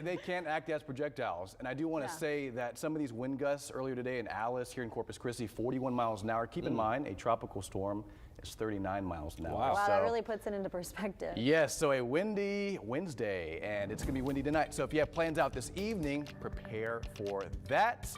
They can act as projectiles, and I do want to say that some of these wind gusts earlier today in Alice, here in Corpus Christi, 41 miles an hour. Keep in mind, a tropical storm is 39 miles an hour. Wow, so, that really puts it into perspective. Yes, so a windy Wednesday, and it's going to be windy tonight. So if you have plans out this evening, prepare for that.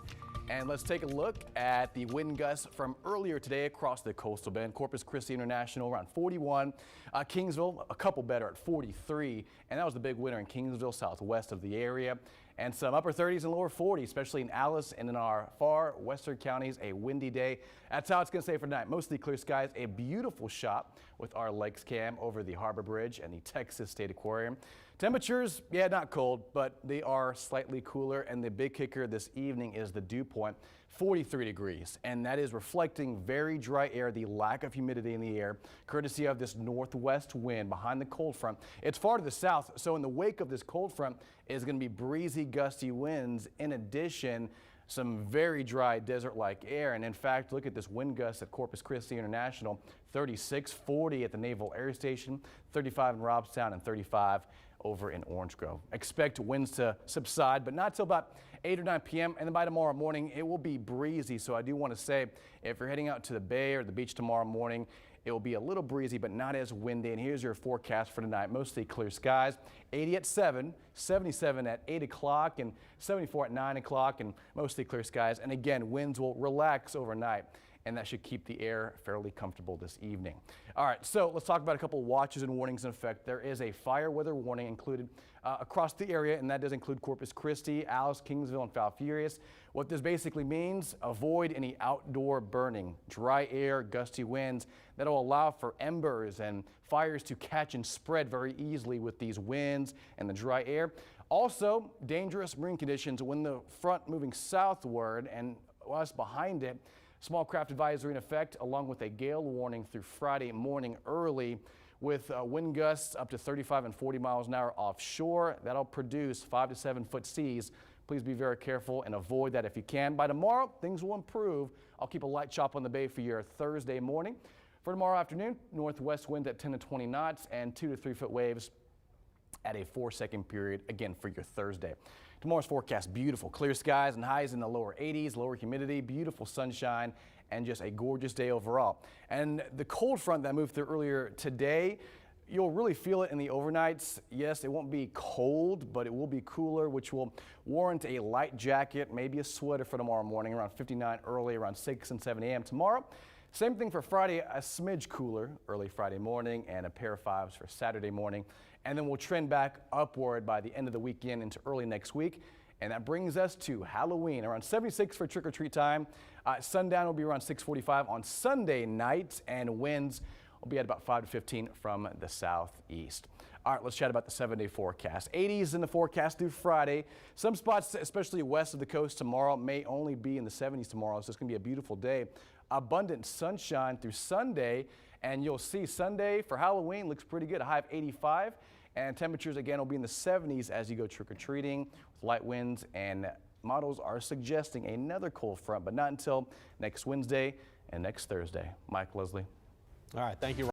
And let's take a look at the wind gusts from earlier today across the coastal bend. Corpus Christi International around 41. Kingsville a couple better at 43. And that was the big winner in Kingsville, southwest of the area. And some upper 30s and lower 40s, especially in Alice and in our far western counties. A windy day. That's how it's going to stay for tonight. Mostly clear skies. A beautiful shot with our lakes cam over the Harbor Bridge and the Texas State Aquarium. Temperatures, yeah, not cold, but they are slightly cooler. And the big kicker this evening is the dew point, 43 degrees. And that is reflecting very dry air, the lack of humidity in the air, courtesy of this northwest wind behind the cold front. It's far to the south, so in the wake of this cold front is going to be breezy, gusty winds. In addition, some very dry desert-like air. And in fact, look at this wind gust at Corpus Christi International, 36, 40 at the Naval Air Station, 35 in Robstown, and 35 over in Orange Grove. Expect winds to subside, but not till about 8 or 9 p.m. And then by tomorrow morning, it will be breezy. So I do want to say, if you're heading out to the bay or the beach tomorrow morning, it will be a little breezy, but not as windy. And here's your forecast for tonight. Mostly clear skies, 80 at 7, 77 at 8 o'clock, and 74 at 9 o'clock, and mostly clear skies. And again, winds will relax overnight, and that should keep the air fairly comfortable this evening. All right, so let's talk about a couple watches and warnings in effect. There is a fire weather warning included across the area, and that does include Corpus Christi, Alice, Kingsville, and Falfurrias. What this basically means, avoid any outdoor burning, dry air, gusty winds that will allow for embers and fires to catch and spread very easily with these winds and the dry air. Also, dangerous marine conditions when the front moving southward and us behind it. Small craft advisory in effect, along with a gale warning through Friday morning early, with wind gusts up to 35 and 40 miles an hour offshore. That'll produce 5 to 7 foot seas. Please be very careful and avoid that if you can. By tomorrow, things will improve. I'll keep a light chop on the bay for your Thursday morning. For tomorrow afternoon, northwest winds at 10 to 20 knots and 2 to 3 foot waves at a 4-second period, again, for your Thursday. Tomorrow's forecast, beautiful, clear skies and highs in the lower 80s, lower humidity, beautiful sunshine, and just a gorgeous day overall. And the cold front that moved through earlier today, you'll really feel it in the overnights. Yes, it won't be cold, but it will be cooler, which will warrant a light jacket, maybe a sweater for tomorrow morning, around 59 early, around 6 and 7 a.m. tomorrow. Same thing for Friday, a smidge cooler early Friday morning and a pair of 5s for Saturday morning. And then we'll trend back upward by the end of the weekend into early next week. And that brings us to Halloween, around 76 for trick-or-treat time. Sundown will be around 6:45 on Sunday night, and winds will be at about 5 to 15 from the southeast. All right, let's chat about the 7-day forecast. 80s in the forecast through Friday. Some spots, especially west of the coast tomorrow, may only be in the 70s tomorrow, so it's going to be a beautiful day. Abundant sunshine through Sunday, and you'll see Sunday for Halloween looks pretty good, a high of 85, and temperatures again will be in the 70s as you go trick-or-treating with light winds, and models are suggesting another cold front, but not until next Wednesday and next Thursday. Mike, Leslie. All right, thank you.